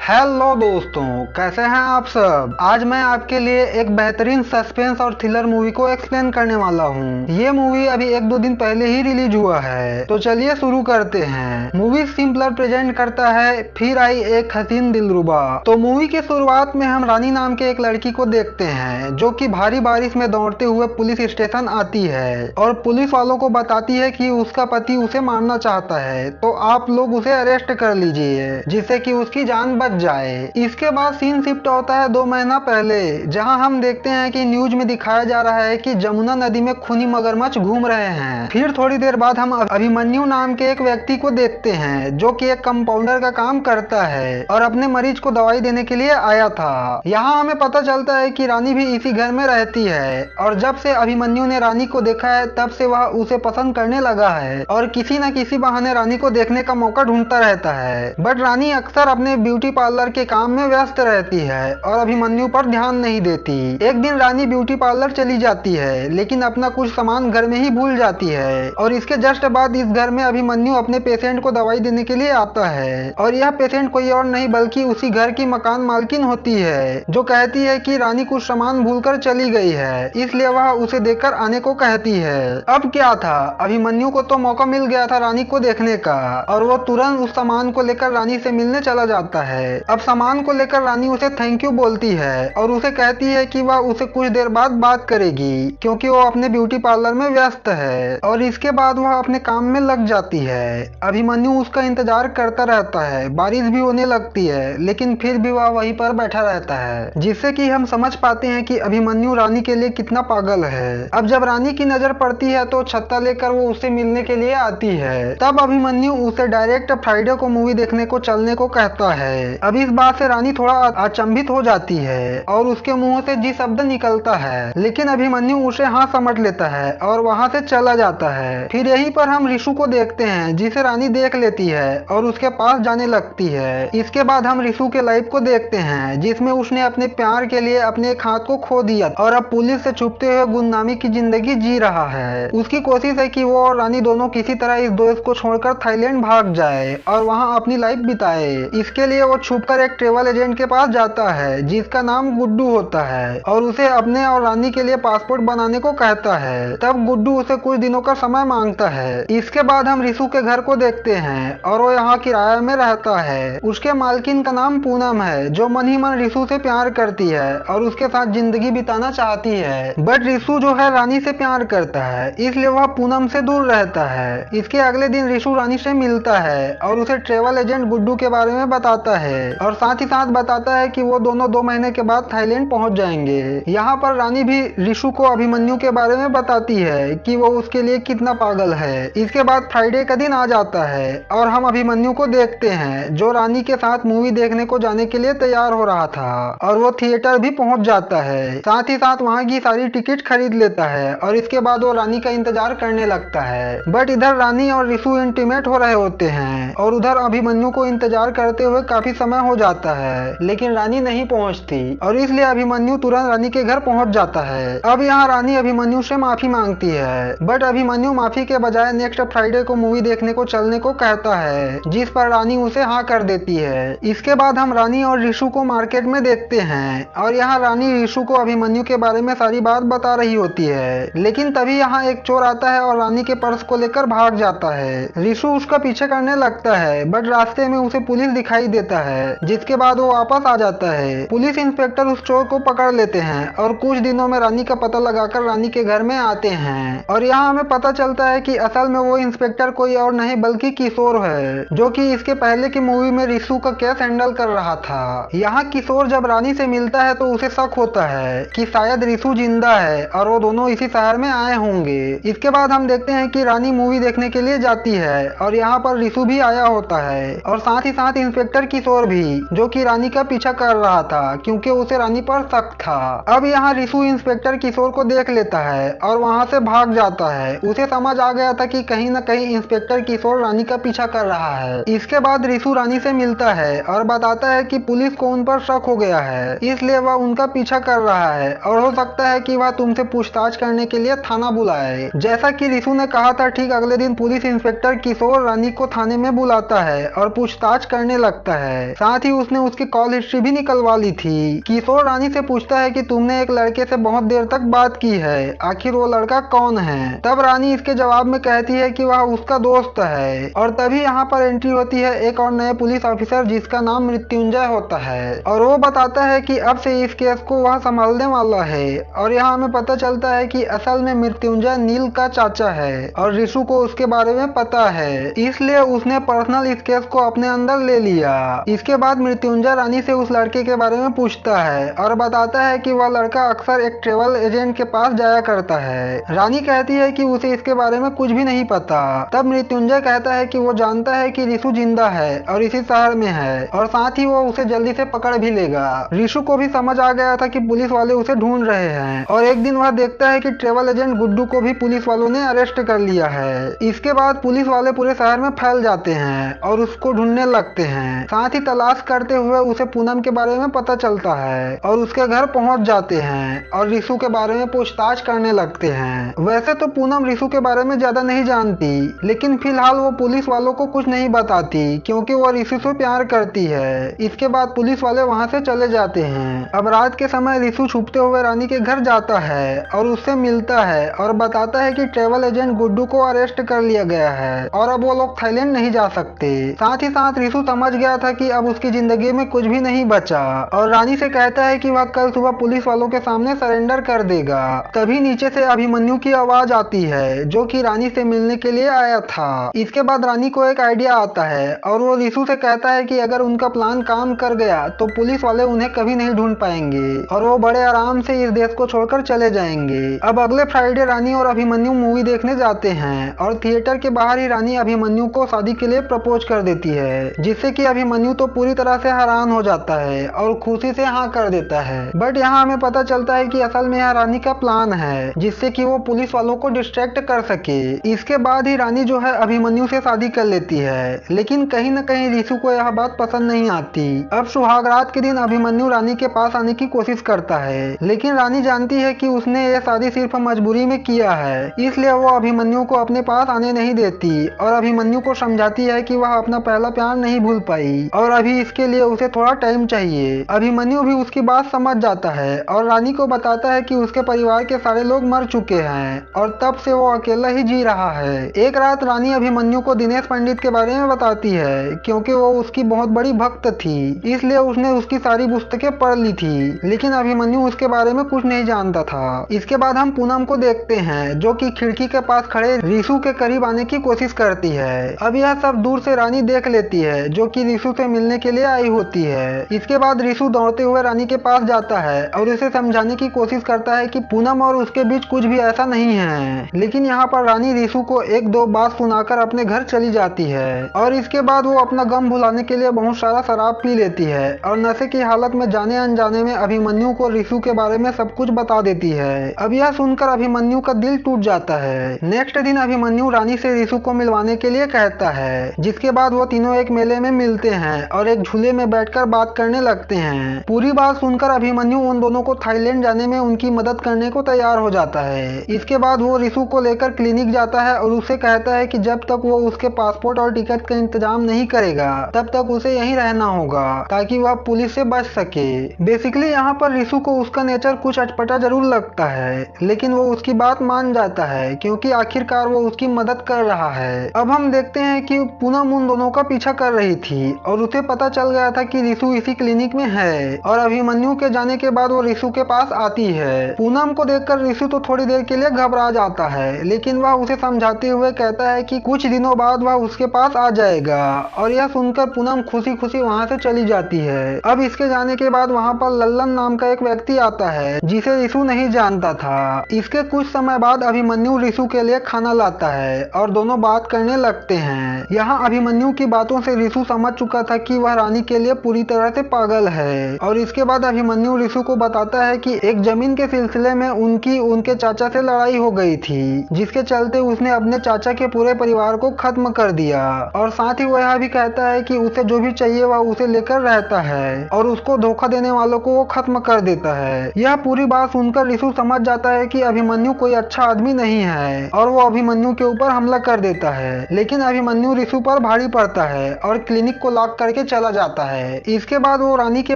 Hello दोस्तों, कैसे हैं आप सब। आज मैं आपके लिए एक बेहतरीन सस्पेंस और थ्रिलर मूवी को एक्सप्लेन करने वाला हूँ। ये मूवी अभी एक दो दिन पहले ही रिलीज हुआ है, तो चलिए शुरू करते हैं। मूवी सिंपलर प्रेजेंट करता है फिर आई एक हसीन दिलरुबा। तो मूवी की शुरुआत में हम रानी नाम के एक लड़की को देखते हैं जो कि भारी बारिश में दौड़ते हुए पुलिस स्टेशन आती है और पुलिस वालों को बताती है कि उसका पति उसे मारना चाहता है, तो आप लोग उसे अरेस्ट कर लीजिए जिससे कि उसकी जान बच जाए। इसके बाद सीन शिफ्ट होता है 2 महीना पहले, जहां हम देखते हैं कि न्यूज में दिखाया जा रहा है कि जमुना नदी में खूनी मगरमच्छ घूम रहे हैं। फिर थोड़ी देर बाद हम अभिमन्यु नाम के एक व्यक्ति को देखते हैं जो कि एक कंपाउंडर का काम करता है और अपने मरीज को दवाई देने के लिए आया था। यहाँ हमें पता चलता है कि रानी भी इसी घर में रहती है और जब से अभिमन्यु ने रानी को देखा है तब से वह उसे पसंद करने लगा है और किसी न किसी बहाने रानी को देखने का मौका ढूंढता रहता है। बट रानी अक्सर अपने ब्यूटी पार्लर के काम में व्यस्त रहती है और अभिमन्यु पर ध्यान नहीं देती। एक दिन रानी ब्यूटी पार्लर चली जाती है लेकिन अपना कुछ सामान घर में ही भूल जाती है और इसके जस्ट बाद इस घर में अभिमन्यु अपने पेशेंट को दवाई देने के लिए आता है और यह पेशेंट कोई और नहीं बल्कि उसी घर की मकान मालकिन होती है जो कहती है कि रानी कुछ सामान भूलकर चली गई है, इसलिए वह उसे देकर आने को कहती है। अब क्या था, अभिमन्यु को तो मौका मिल गया था रानी को देखने का और वो तुरंत उस सामान को लेकर रानी से मिलने चला जाता है। अब सामान को लेकर रानी उसे थैंक यू बोलती है और उसे कहती है कि वह उसे कुछ देर बाद बात करेगी क्योंकि वो अपने ब्यूटी पार्लर में व्यस्त है और इसके बाद वह अपने काम में लग जाती है। अभिमन्यु उसका इंतजार करता रहता है, बारिश भी होने लगती है लेकिन फिर भी वह वहीं पर बैठा रहता है, जिससे कि हम समझ पाते हैं कि अभिमन्यु रानी के लिए कितना पागल है। अब जब रानी की नजर पड़ती है तो छत्ता लेकर वो उससे मिलने के लिए आती है। तब अभिमन्यु उसे डायरेक्ट फ्राइडे को मूवी देखने को चलने को कहता है। अब इस बात से रानी थोड़ा अचंभित हो जाती है और उसके मुंह से जी शब्द निकलता है, लेकिन अभिमन्यु उसे हाँ समझ लेता है और वहां से चला जाता है। फिर यहीं पर हम रिशु को देखते हैं जिसे रानी देख लेती है और उसके पास जाने लगती है। इसके बाद हम रिशु के लाइफ को देखते हैं जिसमें उसने अपने प्यार के लिए अपने एक हाथ को खो दिया और अब पुलिस से छुपते हुए गुमनामी की जिंदगी जी रहा है। उसकी कोशिश है कि वो और रानी दोनों किसी तरह इस दोस्त को छोड़कर थाईलैंड भाग जाए और वहां अपनी लाइफ बिताए। इसके लिए वो छुपकर एक ट्रेवल एजेंट के पास जाता है जिसका नाम गुड्डू होता है और उसे अपने और रानी के लिए पासपोर्ट बनाने को कहता है। तब गुड्डू उसे कुछ दिनों का समय मांगता है। इसके बाद हम रिशु के घर को देखते हैं और वो यहाँ किराए में रहता है। उसके मालकिन का नाम पूनम है जो मन ही मन रिशु से प्यार करती है और उसके साथ जिंदगी बिताना चाहती है। बट रिशु जो है रानी से प्यार करता है इसलिए वह पूनम से दूर रहता है। इसके अगले दिन रिशु रानी से मिलता है और उसे ट्रेवल एजेंट गुड्डू के बारे में बताता है और साथ ही साथ बताता है कि वो दोनों 2 महीने के बाद थाईलैंड पहुंच जाएंगे। यहाँ पर रानी भी रिशु को अभिमन्यु के बारे में बताती है कि वो उसके लिए कितना पागल है। इसके बाद फ्राइडे का दिन आ जाता है और हम अभिमन्यु को देखते हैं जो रानी के साथ मूवी देखने को जाने के लिए तैयार हो रहा था और वो थिएटर भी पहुंच जाता है। साथ ही साथ वहां की सारी टिकट खरीद लेता है और इसके बाद वो रानी का इंतजार करने लगता है। बट इधर रानी और रिशु इंटीमेट हो रहे होते हैं और उधर अभिमन्यु को इंतजार करते हुए काफी समय हो जाता है, लेकिन रानी नहीं पहुंचती और इसलिए अभिमन्यु तुरंत रानी के घर पहुंच जाता है। अब यहाँ रानी अभिमन्यु से माफी मांगती है बट अभिमन्यु माफी के बजाय नेक्स्ट फ्राइडे को मूवी देखने को चलने को कहता है, जिस पर रानी उसे हाँ कर देती है। इसके बाद हम रानी और रिशु को मार्केट में देखते हैं और यहाँ रानी रिशु को अभिमन्यु के बारे में सारी बात बता रही होती है, लेकिन तभी यहाँ एक चोर आता है और रानी के पर्स को लेकर भाग जाता है। रिशु उसका पीछे करने लगता है बट रास्ते में उसे पुलिस दिखाई देता है, जिसके बाद वो वापस आ जाता है। पुलिस इंस्पेक्टर उस चोर को पकड़ लेते हैं और कुछ दिनों में रानी का पता लगाकर रानी के घर में आते हैं और यहाँ हमें पता चलता है कि असल में वो इंस्पेक्टर कोई और नहीं बल्कि किशोर है जो कि इसके पहले की मूवी में रिशु का केस हैंडल कर रहा था। यहाँ किशोर जब रानी से मिलता है तो उसे शक होता है कि शायद रिशु जिंदा है और वो दोनों इसी शहर में आए होंगे। इसके बाद हम देखते हैं कि रानी मूवी देखने के लिए जाती है और यहाँ पर रिशु भी आया होता है और साथ ही साथ इंस्पेक्टर किशोर भी, जो कि रानी का पीछा कर रहा था क्योंकि उसे रानी पर शक था। अब यहाँ रिशु इंस्पेक्टर किशोर को देख लेता है और वहाँ से भाग जाता है। उसे समझ आ गया था कि कहीं न कहीं इंस्पेक्टर किशोर रानी का पीछा कर रहा है। इसके बाद रिशु रानी से मिलता है और बताता है कि पुलिस को उन पर शक हो गया है, इसलिए वह उनका पीछा कर रहा है और हो सकता है कि वह तुमसे पूछताछ करने के लिए थाना बुलाए। जैसा कि रिशु ने कहा था, ठीक अगले दिन पुलिस इंस्पेक्टर किशोर रानी को थाने में बुलाता है और पूछताछ करने लगता है। साथ ही उसने उसकी कॉल हिस्ट्री भी निकलवा ली थी। किशोर रानी से पूछता है कि तुमने एक लड़के से बहुत देर तक बात की है, आखिर वो लड़का कौन है? तब रानी इसके जवाब में कहती है कि वह उसका दोस्त है। और तभी यहाँ पर एंट्री होती है एक और नए पुलिस ऑफिसर जिसका नाम मृत्युंजय होता है और वो बताता है कि अब से इस केस को वह संभालने वाला है। और यहाँ हमें पता चलता है कि असल में मृत्युंजय नील का चाचा है और रिशु को उसके बारे में पता है, इसलिए उसने पर्सनल इस केस को अपने अंदर ले लिया। इसके बाद मृत्युंजय रानी से उस लड़के के बारे में पूछता है और बताता है कि वह लड़का अक्सर एक ट्रेवल एजेंट के पास जाया करता है। रानी कहती है कि उसे इसके बारे में कुछ भी नहीं पता। तब मृत्युंजय कहता है कि वो जानता है कि रिशु जिंदा है और इसी शहर में है और साथ ही वो उसे जल्दी से पकड़ भी लेगा। रिशु को भी समझ आ गया था कि पुलिस वाले उसे ढूंढ रहे हैं और एक दिन वह देखता है कि ट्रेवल एजेंट गुड्डू को भी पुलिस वालों ने अरेस्ट कर लिया है। इसके बाद पुलिस वाले पूरे शहर में फैल जाते हैं और उसको ढूंढने लगते हैं। साथ ही तलाश करते हुए उसे पूनम के बारे में पता चलता है और उसके घर पहुंच जाते हैं और रिशु के बारे में पूछताछ करने लगते हैं। वैसे तो पूनम रिशु के बारे में ज्यादा नहीं जानती, लेकिन फिलहाल वो पुलिस वालों को कुछ नहीं बताती क्योंकि वो रिशु से प्यार करती है। इसके बाद पुलिस वाले वहां से चले जाते हैं। अब रात के समय रिशु छुपते हुए रानी के घर जाता है और उससे मिलता है और बताता है कि ट्रेवल एजेंट गुड्डू को अरेस्ट कर लिया गया है और अब वो लोग थाईलैंड नहीं जा सकते। साथ ही साथ रिशु समझ गया था कि अब उसकी जिंदगी में कुछ भी नहीं बचा और रानी से कहता है कि वह कल सुबह पुलिस वालों के सामने सरेंडर कर देगा। तभी नीचे से अभिमन्यु की आवाज आती है जो कि रानी से मिलने के लिए आया था। इसके बाद रानी को एक आइडिया आता है और वो रिशु से कहता है कि अगर उनका प्लान काम कर गया तो पुलिस वाले उन्हें कभी नहीं ढूंढ पाएंगे और वो बड़े आराम से इस देश को छोड़कर चले जाएंगे। अब अगले फ्राइडे रानी और अभिमन्यु मूवी देखने जाते हैं और थिएटर के बाहर ही रानी अभिमन्यु को शादी के लिए प्रपोज कर देती है, जिससे कि अभिमन्यु तो पूरी तरह से हैरान हो जाता है और खुशी से हाँ कर देता है। बट यहाँ हमें पता चलता है कि असल में यह रानी का प्लान है जिससे कि वो पुलिस वालों को डिस्ट्रैक्ट कर सके। इसके बाद ही रानी जो है अभिमन्यु से शादी कर लेती है, लेकिन कहीं न कहीं रिशु को यह बात पसंद नहीं आती। अब सुहागरात के दिन अभिमन्यु रानी के पास आने की कोशिश करता है, लेकिन रानी जानती है कि उसने ये शादी सिर्फ मजबूरी में किया है, इसलिए वो अभिमन्यु को अपने पास आने नहीं देती और अभिमन्यु को समझाती है कि वह अपना पहला प्यार नहीं भूल पाई और अभी इसके लिए उसे थोड़ा टाइम चाहिए। अभिमन्यु भी उसकी बात समझ जाता है और रानी को बताता है कि उसके परिवार के सारे लोग मर चुके हैं और तब से वो अकेला ही जी रहा है। एक रात रानी अभिमन्यु को दिनेश पंडित के बारे में बताती है क्योंकि वो उसकी बहुत बड़ी भक्त थी, इसलिए उसने उसकी सारी पुस्तकें पढ़ ली थी, लेकिन अभिमन्यु उसके बारे में कुछ नहीं जानता था। इसके बाद हम पूनम को देखते हैं जो कि खिड़की के पास खड़े रिशु के करीब आने की कोशिश करती है। अब यह सब दूर से रानी देख लेती है जो कि रिशु से मिलने के लिए आई होती है। इसके बाद रिशु दौड़ते हुए रानी के पास जाता है और उसे समझाने की कोशिश करता है कि पूनम और उसके बीच कुछ भी ऐसा नहीं है, लेकिन यहाँ पर रानी रिशु को एक दो बात सुनाकर अपने घर चली जाती है और इसके बाद वो अपना गम भुलाने के लिए बहुत सारा शराब पी लेती है और नशे की हालत में जाने अनजाने में अभिमन्यु को रिशु के बारे में सब कुछ बता देती है। अब यह सुनकर अभिमन्यु का दिल टूट जाता है। नेक्स्ट दिन अभिमन्यु रानी से रिशु को मिलवाने के लिए कहता है, जिसके बाद वो तीनों एक मेले में मिलते हैं और एक झूले में बैठकर बात करने लगते हैं। पूरी बात सुनकर अभिमन्यु उन दोनों को थाईलैंड जाने में उनकी मदद करने को तैयार हो जाता है। इसके बाद वो रिशु को लेकर क्लिनिक जाता है और उससे कहता है कि जब तक वो उसके पासपोर्ट और टिकट का इंतजाम नहीं करेगा तब तक उसे यहीं रहना होगा ताकि वह पुलिस से बच सके। बेसिकली यहाँ पर रिशु को उसका नेचर कुछ अटपटा जरूर लगता है, लेकिन वो उसकी बात मान जाता है क्योंकि आखिरकार वो उसकी मदद कर रहा है। अब हम देखते हैं कि पूनम उन दोनों का पीछा कर रही थी और उसे पता चल गया था कि रिशु इसी क्लिनिक में है और अभिमन्यु के जाने के बाद वो रिशु के पास आती है। पूनम को देखकर रिशु तो थोड़ी देर के लिए घबरा जाता है, लेकिन वह उसे समझाते हुए कहता है कि कुछ दिनों बाद वह उसके पास आ जाएगा और यह सुनकर पूनम खुशी खुशी वहाँ से चली जाती है। अब इसके जाने के बाद वहाँ पर लल्लन नाम का एक व्यक्ति आता है जिसे रिशु नहीं जानता था। इसके कुछ समय बाद अभिमन्यु रिशु के लिए खाना लाता है और दोनों बात करने लगते हैं। यहाँ अभिमन्यु की बातों से रिशु समझ चुका था कि वह रानी के लिए पूरी तरह से पागल है और इसके बाद अभिमन्यु रिशु को बताता है कि एक जमीन के सिलसिले में उनके चाचा से लड़ाई हो गई थी, जिसके चलते उसने अपने चाचा के पूरे परिवार को खत्म कर दिया और साथ ही वह यह भी कहता है कि उसे जो भी चाहिए वह उसे लेकर रहता है और उसको धोखा देने वालों को वो खत्म कर देता है। यह पूरी बात सुनकर रिशु समझ जाता है कि अभिमन्यु कोई अच्छा आदमी नहीं है और वो अभिमन्यु के ऊपर हमला कर देता है, लेकिन अभिमन्यु रिशु पर भारी पड़ता है और क्लिनिक को लॉक करके लेके चला जाता है। इसके बाद वो रानी के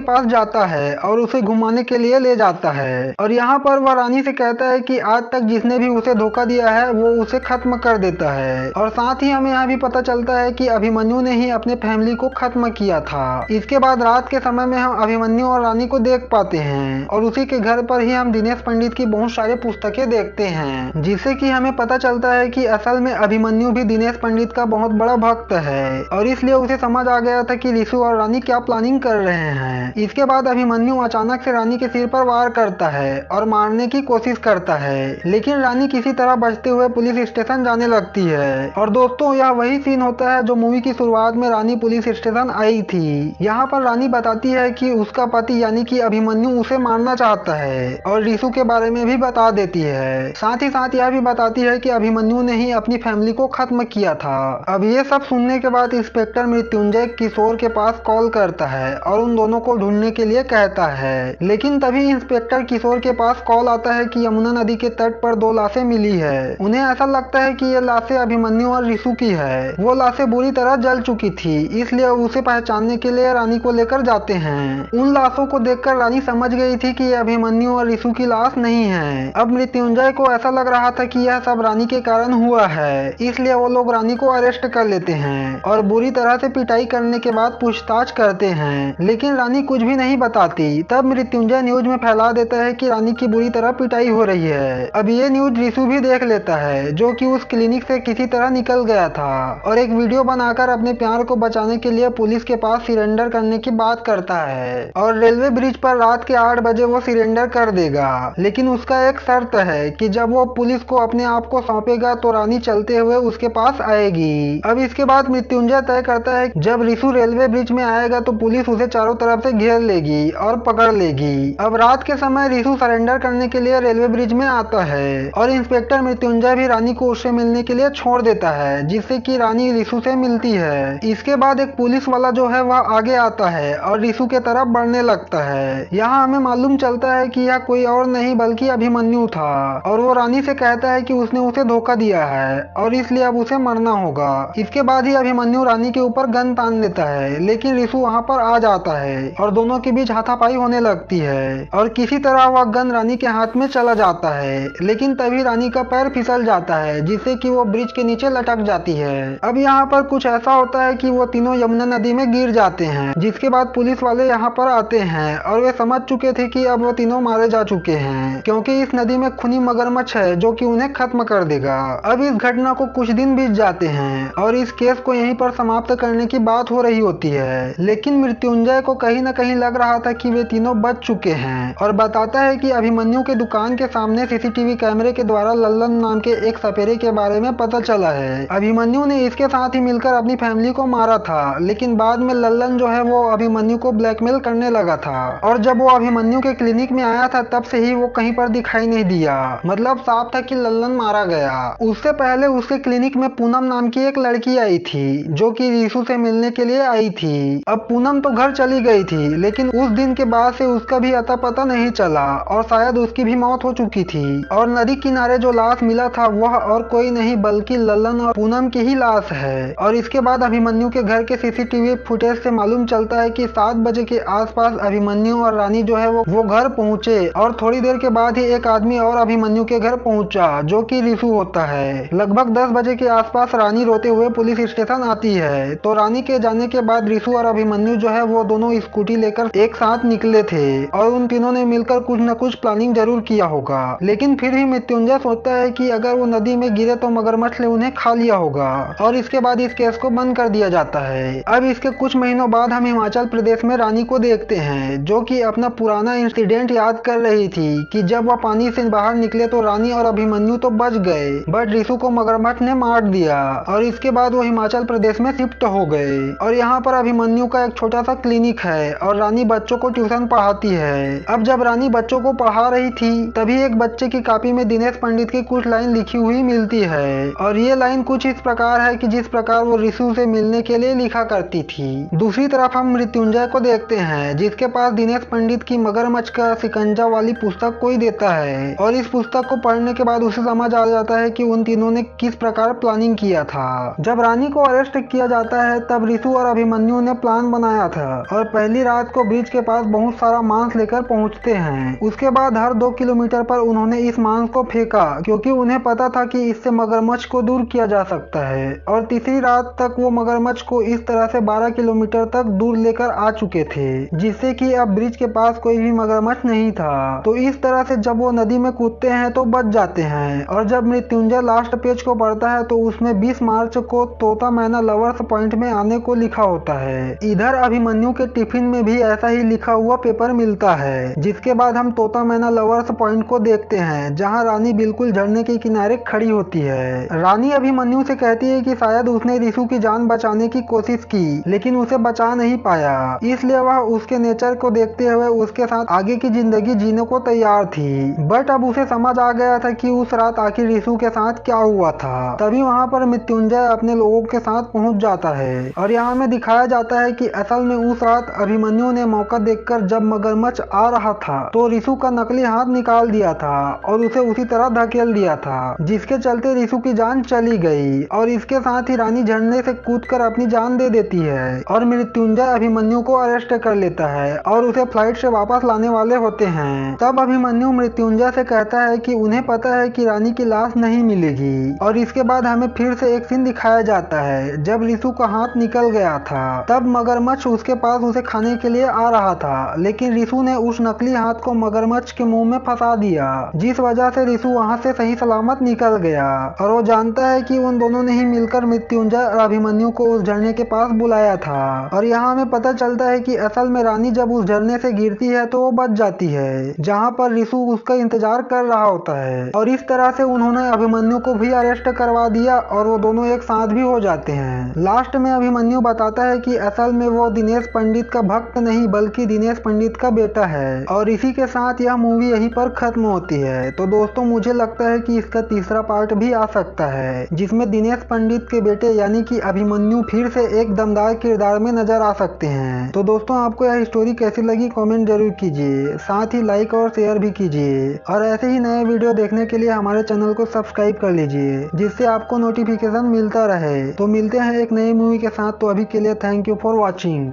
पास जाता है और उसे घुमाने के लिए ले जाता है और यहाँ पर वह रानी से कहता है कि आज तक जिसने भी उसे धोखा दिया है वो उसे खत्म कर देता है। और साथ ही हमें यहाँ भी पता चलता है कि अभिमन्यु ने ही अपने फैमिली को खत्म किया था। इसके बाद रात के समय में हम अभिमन्यु और रानी को देख पाते हैं और उसी के घर पर ही हम दिनेश पंडित की बहुत सारी पुस्तकें देखते हैं, जिससे कि हमें पता चलता है कि असल में अभिमन्यु भी दिनेश पंडित का बहुत बड़ा भक्त है और इसलिए उसे समझ आ गया था कि रिशु और रानी क्या प्लानिंग कर रहे हैं। इसके बाद अभिमन्यु अचानक से रानी के सिर पर वार करता है और मारने की कोशिश करता है, लेकिन रानी किसी तरह बचते हुए पुलिस स्टेशन जाने लगती है। और दोस्तों यह वही सीन होता है जो मूवी की शुरुआत में रानी पुलिस स्टेशन आई थी। यहाँ पर रानी बताती है कि उसका पति यानी कि अभिमन्यु उसे मारना चाहता है और रिशु के बारे में भी बता देती है। साथ ही साथ यह भी बताती है कि अभिमन्यु ने ही अपनी फैमिली को खत्म किया था। अब ये सब सुनने के बाद इंस्पेक्टर मृत्युंजय किशोर के पास कॉल करता है और उन दोनों को ढूंढने के लिए कहता है, लेकिन तभी इंस्पेक्टर किशोर के पास कॉल आता है कि यमुना नदी के तट पर 2 लाशें मिली है। उन्हें ऐसा लगता है कि ये लाशें अभिमन्यु और रिशु की है। वो लाशें बुरी तरह जल चुकी थी, इसलिए उसे पहचानने के लिए रानी को लेकर जाते हैं। उन लाशों को देखकर रानी समझ गई थी कि अभिमन्यु और रिशु की लाश नहीं है। अब मृत्युंजय को ऐसा लग रहा था कि यह सब रानी के कारण हुआ है, इसलिए वो लोग रानी को अरेस्ट कर लेते हैं और बुरी तरह से पिटाई करने के बाद पूछताछ करते हैं, लेकिन रानी कुछ भी नहीं बताती। तब मृत्युंजय न्यूज में फैला देता है कि रानी की बुरी तरह पिटाई हो रही है। अब ये न्यूज रिशु भी देख लेता है, जो कि उस क्लिनिक से किसी तरह निकल गया था और एक वीडियो बनाकर अपने प्यार को बचाने के लिए पुलिस के पास सरेंडर करने की बात करता है और रेलवे ब्रिज पर रात के 8 बजे वो सरेंडर कर देगा, लेकिन उसका एक शर्त है कि जब वो पुलिस को अपने आप को सौंपेगा तो रानी चलते हुए उसके पास आएगी। अब इसके बाद मृत्युंजय तय करता है जब रिशु रेलवे ब्रिज में आएगा तो पुलिस उसे चारों तरफ से घेर लेगी और पकड़ लेगी। अब रात के समय रिशु सरेंडर करने के लिए रेलवे ब्रिज में आता है और इंस्पेक्टर मृत्युंजय भी रानी को उससे मिलने के लिए छोड़ देता है, जिससे कि रानी रिशु से मिलती है। इसके बाद एक पुलिस वाला जो है वह आगे आता है और रिशु के तरफ बढ़ने लगता है। यहाँ हमें मालूम चलता है कि यह कोई और नहीं बल्कि अभिमन्यु था और वो रानी से कहता है कि उसने उसे धोखा दिया है और इसलिए अब उसे मरना होगा। इसके बाद ही अभिमन्यु रानी के ऊपर गन तान लेता है, लेकिन रिशु वहाँ पर आ जाता है और दोनों के बीच हाथापाई होने लगती है और किसी तरह वह गन रानी के हाथ में चला जाता है, लेकिन तभी रानी का पैर फिसल जाता है जिससे कि वो ब्रिज के नीचे लटक जाती है। अब यहाँ पर कुछ ऐसा होता है कि वो तीनों यमुना नदी में गिर जाते हैं, जिसके बाद पुलिस वाले यहाँ पर आते हैं और वे समझ चुके थे कि अब वो तीनों मारे जा चुके हैं, क्योंकि इस नदी में खूनी मगरमच्छ है जो कि उन्हें खत्म कर देगा। अब इस घटना को कुछ दिन बीत जाते हैं और इस केस को यहीं पर समाप्त करने की बात हो रही होती है, लेकिन मृत्युंजय को कहीं न कहीं लग रहा था कि वे तीनों बच चुके हैं और बताता है कि अभिमन्यु के दुकान के सामने सीसीटीवी कैमरे के द्वारा लल्लन नाम के एक सपेरे के बारे में पता चला है। अभिमन्यु ने इसके साथ ही मिलकर अपनी फैमिली को मारा था, लेकिन बाद में लल्लन जो है वो अभिमन्यु को ब्लैकमेल करने लगा था और जब वो अभिमन्यु के क्लिनिक में आया था तब से ही वो कहीं पर दिखाई नहीं दिया। मतलब साफ था कि लल्लन मारा गया। उससे पहले उसके क्लिनिक में पूनम नाम की एक लड़की आई थी जो कि रिशु से मिलने के लिए आई थी। अब पूनम तो घर चली गई थी, लेकिन उस दिन के बाद से उसका भी अता पता नहीं चला और शायद उसकी भी मौत हो चुकी थी। और नदी किनारे जो लाश मिला था वह और कोई नहीं बल्कि लल्लन और पूनम की ही लाश है। और इसके बाद अभिमन्यु के घर के सीसीटीवी फुटेज से मालूम चलता है कि 7 बजे के आसपास अभिमन्यु और रानी जो है वो घर पहुंचे और थोड़ी देर के बाद ही एक आदमी और अभिमन्यु के घर पहुंचा जो कि रिशु होता है। लगभग 10 बजे के आसपास रानी रोते हुए पुलिस स्टेशन आती है, तो रानी के जाने के बाद रिशु और अभिमन्यु जो है वो दोनों स्कूटी लेकर एक साथ निकले थे और उन तीनों ने मिलकर कुछ न कुछ प्लानिंग जरूर किया होगा। लेकिन फिर भी मृत्युंजय सोचता है कि अगर वो नदी में गिरे तो मगरमच्छ ने उन्हें खा लिया होगा और इसके बाद इस केस को बंद कर दिया जाता है। अब इसके कुछ महीनों बाद हम हिमाचल प्रदेश में रानी को देखते हैं जो कि अपना पुराना इंसिडेंट याद कर रही थी कि जब वह पानी से बाहर निकले तो रानी और अभिमन्यु तो बच गए बट रिशु को मगरमच्छ ने मार दिया और इसके बाद वो हिमाचल प्रदेश में शिफ्ट हो गए। और यहाँ पर अभिमन्यु का एक छोटा सा क्लिनिक है और रानी बच्चों को ट्यूशन पढ़ाती है। अब जब रानी बच्चों को पढ़ा रही थी तभी एक बच्चे की कॉपी में दिनेश पंडित की कुछ लाइन लिखी हुई मिलती है और ये लाइन कुछ इस प्रकार है कि जिस प्रकार वो रिशु से मिलने के लिए लिखा करती थी। दूसरी तरफ हम मृत्युंजय को देखते हैं जिसके पास दिनेश पंडित की मगरमच्छ का शिकंजा वाली पुस्तक कोई देता है और इस पुस्तक को पढ़ने के बाद उसे समझ आ जाता है कि उन तीनों ने किस प्रकार प्लानिंग किया था। जब रानी को अरेस्ट किया जाता है तब रिशु और अभिमन्यु अभिमन्यु ने प्लान बनाया था और पहली रात को ब्रिज के पास बहुत सारा मांस लेकर पहुंचते हैं। उसके बाद हर 2 किलोमीटर पर उन्होंने इस मांस को फेंका क्योंकि उन्हें पता था कि इससे मगरमच्छ को दूर किया जा सकता है। और तीसरी रात तक वो मगरमच्छ को इस तरह से 12 किलोमीटर तक दूर लेकर आ चुके थे, जिससे कि अब ब्रिज के पास कोई भी मगरमच्छ नहीं था। तो इस तरह से जब वो नदी में कूदते हैं तो बच जाते हैं। और जब मृत्युंजय लास्ट पेज को पढ़ता है तो उसमें 20 मार्च को तोता मैना लवर्स पॉइंट में आने को लिखा होता है। इधर अभिमन्यु के टिफिन में भी ऐसा ही लिखा हुआ पेपर मिलता है। जिसके बाद हम तोता मैना लवर्स पॉइंट को देखते हैं, जहाँ रानी बिल्कुल झरने के किनारे खड़ी होती है। रानी अभिमन्यु से कहती है कि शायद उसने रिशु की जान बचाने की कोशिश की, लेकिन उसे बचा नहीं पाया, इसलिए वह उसके नेचर को देखते हुए उसके साथ आगे की जिंदगी जीने को तैयार थी। बट अब उसे समझ आ गया था कि उस रात आखिर रिशु के साथ क्या हुआ था। तभी वहाँ पर मृत्युंजय अपने लोगों के साथ पहुँच जाता है और यहाँ में दिखाया जाता है कि असल में उस रात अभिमन्यु ने मौका देखकर जब मगरमच्छ आ रहा था तो रिशु का नकली हाथ निकाल दिया था और उसे उसी तरह धकेल दिया था, जिसके चलते रिशु की जान चली गई। और इसके साथ ही रानी झरने से कूदकर अपनी जान दे देती है और मृत्युंजय अभिमन्यु को अरेस्ट कर लेता है और उसे फ्लाइट से वापस लाने वाले होते हैं। तब अभिमन्यु मृत्युंजय से कहता है कि उन्हें पता है कि रानी की लाश नहीं मिलेगी। और इसके बाद हमें फिर से एक सीन दिखाया जाता है जब रिशु का हाथ निकल गया था। तब मगरमच्छ उसके पास उसे खाने के लिए आ रहा था, लेकिन रिशु ने उस नकली हाथ को मगरमच्छ के मुंह में फंसा दिया, जिस वजह से रिशु वहां से सही सलामत निकल गया। और वो जानता है कि उन दोनों ने ही मिलकर मृत्युंजय और अभिमन्यु को उस झरने के पास बुलाया था। और यहाँ हमें पता चलता है कि असल में रानी जब उस झरने से गिरती है तो वो बच जाती है, जहाँ पर रिशु उसका इंतजार कर रहा होता है। और इस तरह से उन्होंने अभिमन्यु को भी अरेस्ट करवा दिया और वो दोनों एक साथ भी हो जाते हैं। लास्ट में अभिमन्यु बताता है कि असल में वो दिनेश पंडित का भक्त नहीं बल्कि दिनेश पंडित का बेटा है। और इसी के साथ यह मूवी यहीं पर खत्म होती है। तो दोस्तों मुझे लगता है कि इसका तीसरा पार्ट भी आ सकता है, जिसमें दिनेश पंडित के बेटे यानी कि अभिमन्यु फिर से एक दमदार किरदार में नजर आ सकते हैं। तो दोस्तों आपको यह स्टोरी कैसी लगी कमेंट जरूर कीजिए, साथ ही लाइक और शेयर भी कीजिए। और ऐसे ही नए वीडियो देखने के लिए हमारे चैनल को सब्सक्राइब कर लीजिए, जिससे आपको नोटिफिकेशन मिलता रहे। तो मिलते हैं एक नई मूवी के साथ। तो अभी के लिए थैंक यू फॉर वॉचिंग।